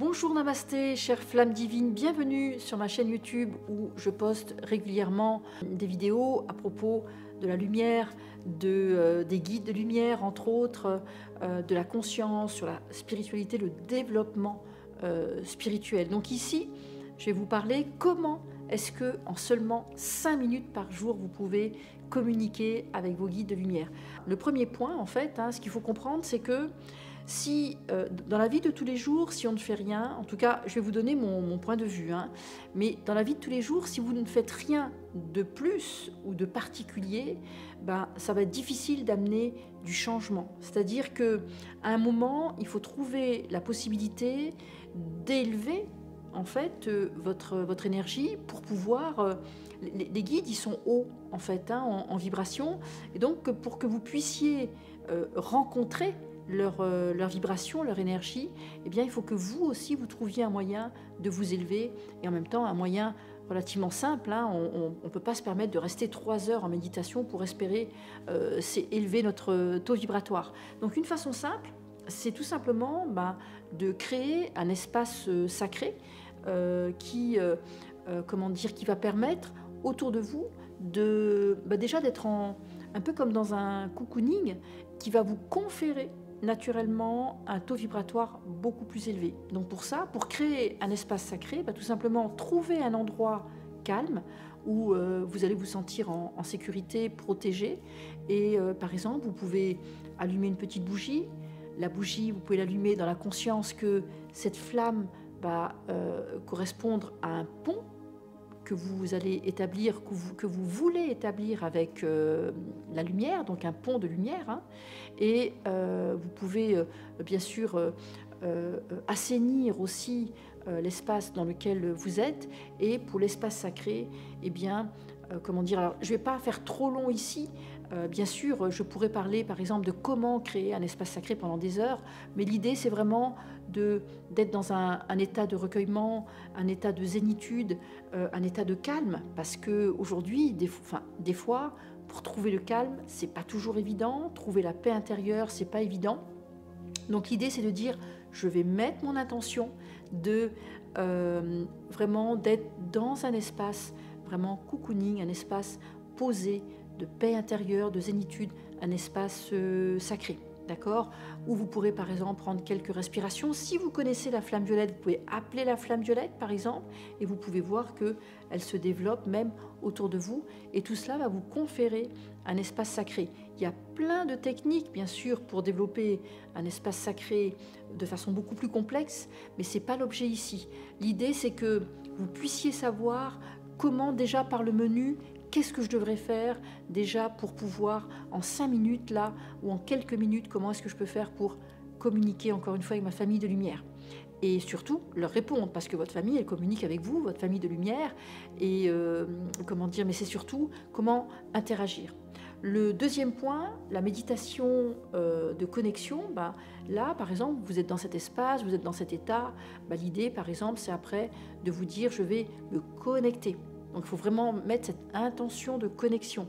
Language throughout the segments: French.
Bonjour Namasté, chère flamme divine, bienvenue sur ma chaîne YouTube où je poste régulièrement des vidéos à propos de la lumière, des guides de lumière entre autres, de la conscience, sur la spiritualité, le développement spirituel. Donc ici, je vais vous parler comment est-ce que en seulement 5 minutes par jour vous pouvez communiquer avec vos guides de lumière. Le premier point en fait, ce qu'il faut comprendre, c'est que si dans la vie de tous les jours, si on ne fait rien, en tout cas je vais vous donner mon point de vue, mais dans la vie de tous les jours, si vous ne faites rien de plus ou de particulier, ça va être difficile d'amener du changement. C'est-à-dire qu'à un moment, il faut trouver la possibilité d'élever en fait votre énergie pour pouvoir... les guides, ils sont hauts en fait, en vibration, et donc pour que vous puissiez rencontrer leur vibration, leur énergie, eh bien, il faut que vous aussi, vous trouviez un moyen de vous élever et en même temps un moyen relativement simple. On ne peut pas se permettre de rester 3 heures en méditation pour espérer élever notre taux vibratoire. Donc une façon simple, c'est tout simplement de créer un espace sacré qui va permettre autour de vous déjà d'être un peu comme dans un cocooning qui va vous conférer naturellement un taux vibratoire beaucoup plus élevé. Donc pour ça, pour créer un espace sacré, tout simplement trouver un endroit calme où vous allez vous sentir en sécurité, protégé. Et par exemple, vous pouvez allumer une petite bougie. La bougie, vous pouvez l'allumer dans la conscience que cette flamme va correspondre à un pont que vous allez établir, que vous voulez établir avec la lumière, donc un pont de lumière. Et vous pouvez bien sûr assainir aussi l'espace dans lequel vous êtes. Et pour l'espace sacré, alors, je ne vais pas faire trop long ici. Bien sûr, je pourrais parler par exemple de comment créer un espace sacré pendant des heures, mais l'idée c'est vraiment d'être dans un état de recueillement, un état de zénitude, un état de calme, parce qu'aujourd'hui, des fois, pour trouver le calme, c'est pas toujours évident, trouver la paix intérieure, c'est pas évident. Donc l'idée c'est de dire, je vais mettre mon intention de vraiment d'être dans un espace vraiment cocooning, un espace posé, de paix intérieure, de zénitude, un espace sacré, d'accord? Où vous pourrez par exemple prendre quelques respirations. Si vous connaissez la flamme violette, vous pouvez appeler la flamme violette par exemple, et vous pouvez voir qu'elle se développe même autour de vous, et tout cela va vous conférer un espace sacré. Il y a plein de techniques bien sûr pour développer un espace sacré de façon beaucoup plus complexe, mais ce n'est pas l'objet ici. L'idée c'est que vous puissiez savoir comment déjà par le menu, qu'est-ce que je devrais faire déjà pour pouvoir en 5 minutes là ou en quelques minutes, comment est-ce que je peux faire pour communiquer encore une fois avec ma famille de lumière et surtout leur répondre, parce que votre famille elle communique avec vous, votre famille de lumière, et mais c'est surtout comment interagir. Le deuxième point, la méditation de connexion, là par exemple vous êtes dans cet espace, vous êtes dans cet état, l'idée par exemple c'est après de vous dire je vais me connecter. Donc il faut vraiment mettre cette intention de connexion.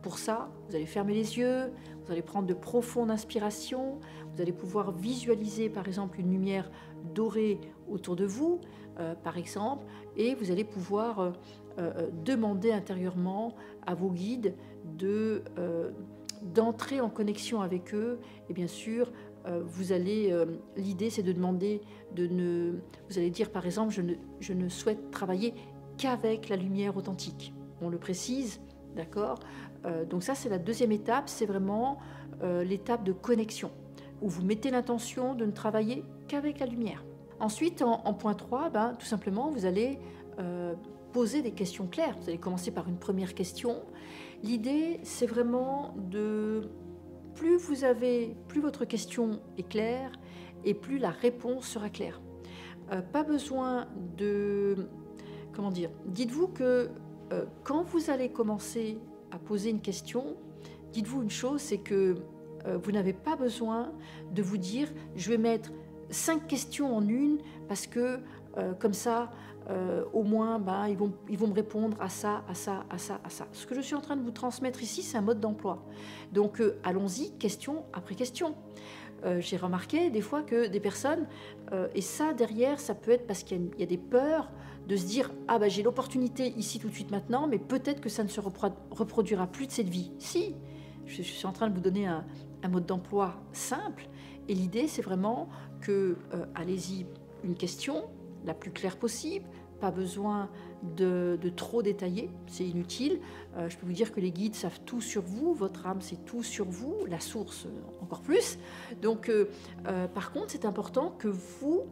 Pour ça, vous allez fermer les yeux, vous allez prendre de profondes inspirations, vous allez pouvoir visualiser par exemple une lumière dorée autour de vous, par exemple, et vous allez pouvoir demander intérieurement à vos guides d'entrer en connexion avec eux. Et bien sûr, l'idée c'est de demander, vous allez dire par exemple, je ne souhaite travailler qu'avec la lumière authentique. On le précise, d'accord? Donc ça, c'est la deuxième étape, c'est vraiment l'étape de connexion, où vous mettez l'intention de ne travailler qu'avec la lumière. Ensuite, en point 3, tout simplement, vous allez poser des questions claires. Vous allez commencer par une première question. L'idée, c'est vraiment plus votre question est claire, et plus la réponse sera claire. Pas besoin de... Dites-vous que quand vous allez commencer à poser une question, dites-vous une chose, c'est que vous n'avez pas besoin de vous dire je vais mettre 5 questions en une parce que comme ça au moins ils vont me répondre à ça, à ça, à ça, à ça. Ce que je suis en train de vous transmettre ici, c'est un mode d'emploi. Donc allons-y, question après question. j'ai remarqué des fois que des personnes, et ça derrière, ça peut être parce qu'il y a des peurs de se dire « Ah bah j'ai l'opportunité ici tout de suite maintenant, mais peut-être que ça ne se reproduira plus de cette vie. » Si, je suis en train de vous donner un mode d'emploi simple, et l'idée c'est vraiment que, allez-y, une question la plus claire possible, pas besoin de trop détailler, c'est inutile. Je peux vous dire que les guides savent tout sur vous, votre âme sait tout sur vous, la source encore plus. Donc par contre, c'est important que vous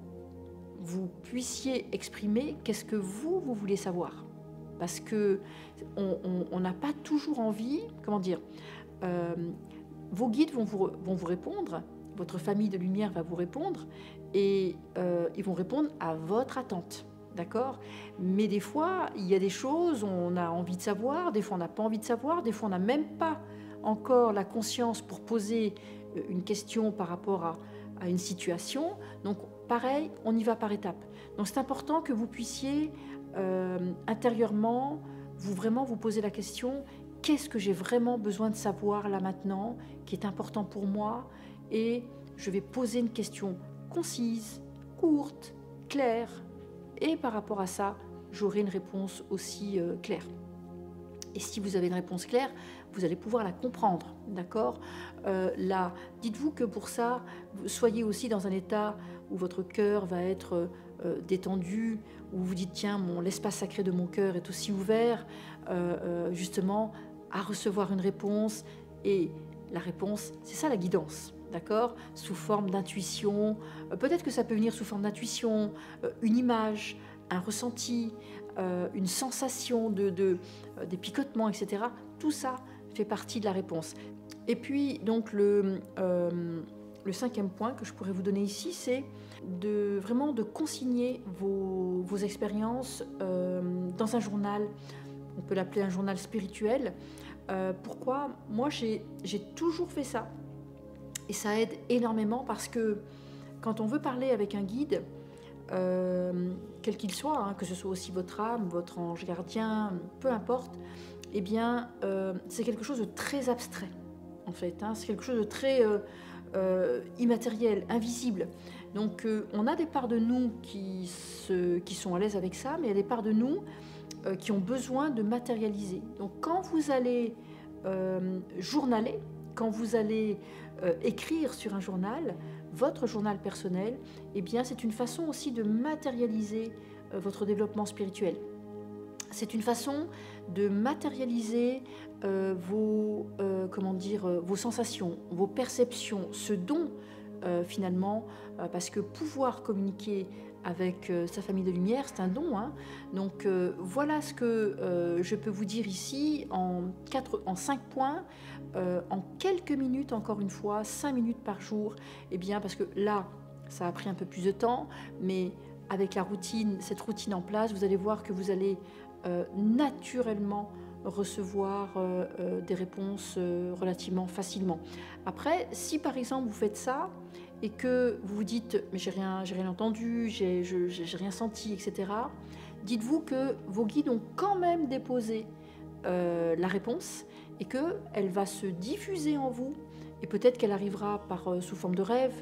puissiez exprimer qu'est-ce que vous voulez savoir. Parce que on n'a pas toujours envie, comment dire, vos guides vont vous répondre, votre famille de lumière va vous répondre, et ils vont répondre à votre attente. D'accord? Mais des fois, il y a des choses, on a envie de savoir, des fois on n'a pas envie de savoir, des fois on n'a même pas encore la conscience pour poser une question par rapport à une situation. Donc pareil, on y va par étapes. Donc c'est important que vous puissiez intérieurement, vous poser la question, qu'est-ce que j'ai vraiment besoin de savoir là maintenant, qui est important pour moi? Et je vais poser une question concise, courte, claire, et par rapport à ça, j'aurai une réponse aussi claire. Et si vous avez une réponse claire, vous allez pouvoir la comprendre, d'accord? Là, dites-vous que pour ça, soyez aussi dans un état où votre cœur va être détendu, où vous dites, tiens, l'espace sacré de mon cœur est aussi ouvert, justement, à recevoir une réponse. Et la réponse, c'est ça la guidance. D'accord? Sous forme d'intuition, peut-être que ça peut venir sous forme d'intuition, une image, un ressenti, une sensation des picotements, etc. Tout ça fait partie de la réponse. Et puis, donc, le 5e point que je pourrais vous donner ici, c'est vraiment de consigner vos expériences dans un journal. On peut l'appeler un journal spirituel. Pourquoi? Moi, j'ai toujours fait ça. Et ça aide énormément parce que quand on veut parler avec un guide, quel qu'il soit, hein, que ce soit aussi votre âme, votre ange gardien, peu importe, eh bien, c'est quelque chose de très abstrait, en fait. Hein, c'est quelque chose de très immatériel, invisible. Donc, on a des parts de nous qui sont à l'aise avec ça, mais il y a des parts de nous qui ont besoin de matérialiser. Donc, quand vous allez journaler, quand vous allez écrire sur un journal, votre journal personnel, eh bien, c'est une façon aussi de matérialiser votre développement spirituel. C'est une façon de matérialiser vos sensations, vos perceptions, ce don finalement, parce que pouvoir communiquer avec sa famille de lumière, c'est un don. Hein. Donc voilà ce que je peux vous dire ici en 5 points, en quelques minutes, encore une fois, 5 minutes par jour. Eh bien, parce que là, ça a pris un peu plus de temps, mais avec la routine, cette routine en place, vous allez voir que vous allez naturellement recevoir des réponses relativement facilement. Après, si par exemple vous faites ça et que vous vous dites mais j'ai rien entendu, j'ai rien senti, etc. Dites-vous que vos guides ont quand même déposé la réponse et qu'elle va se diffuser en vous, et peut-être qu'elle arrivera sous forme de rêve,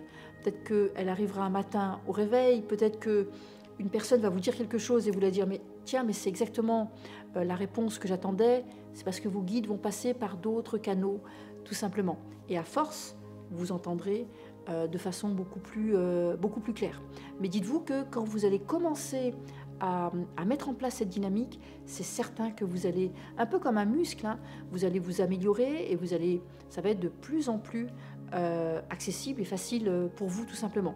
peut-être qu'elle arrivera un matin au réveil, peut-être qu'une personne va vous dire quelque chose et vous la dire mais tiens, mais c'est exactement la réponse que j'attendais, c'est parce que vos guides vont passer par d'autres canaux, tout simplement. Et à force, vous entendrez de façon beaucoup plus claire. Mais dites-vous que quand vous allez commencer à mettre en place cette dynamique, c'est certain que vous allez, un peu comme un muscle, hein, vous allez vous améliorer et ça va être de plus en plus accessible et facile pour vous, tout simplement.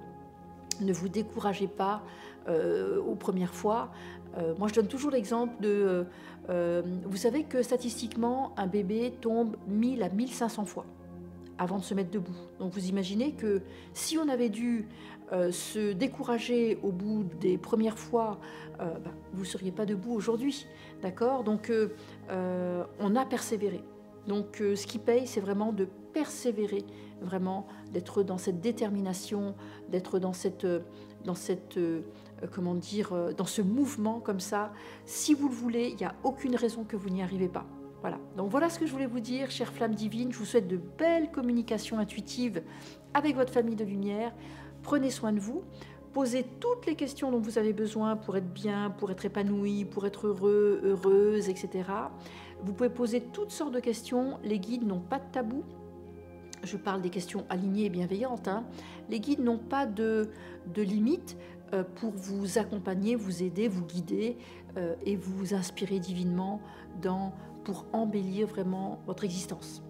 Ne vous découragez pas aux premières fois. Moi, je donne toujours l'exemple de... vous savez que statistiquement, un bébé tombe 1000 à 1500 fois avant de se mettre debout. Donc vous imaginez que si on avait dû se décourager au bout des premières fois, vous ne seriez pas debout aujourd'hui. D'accord? Donc on a persévéré. Donc ce qui paye, c'est vraiment de persévérer, vraiment d'être dans cette détermination, d'être dans dans ce mouvement comme ça. Si vous le voulez, il n'y a aucune raison que vous n'y arrivez pas. Voilà, donc voilà ce que je voulais vous dire, chère flamme divine. Je vous souhaite de belles communications intuitives avec votre famille de lumière. Prenez soin de vous. Posez toutes les questions dont vous avez besoin pour être bien, pour être épanoui, pour être heureux, heureuse, etc. Vous pouvez poser toutes sortes de questions. Les guides n'ont pas de tabou. Je parle des questions alignées et bienveillantes. Les guides n'ont pas de limites pour vous accompagner, vous aider, vous guider et vous inspirer divinement pour embellir vraiment votre existence.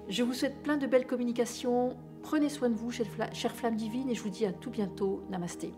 Je vous souhaite plein de belles communications. Prenez soin de vous, chère flamme divine, et je vous dis à tout bientôt. Namasté.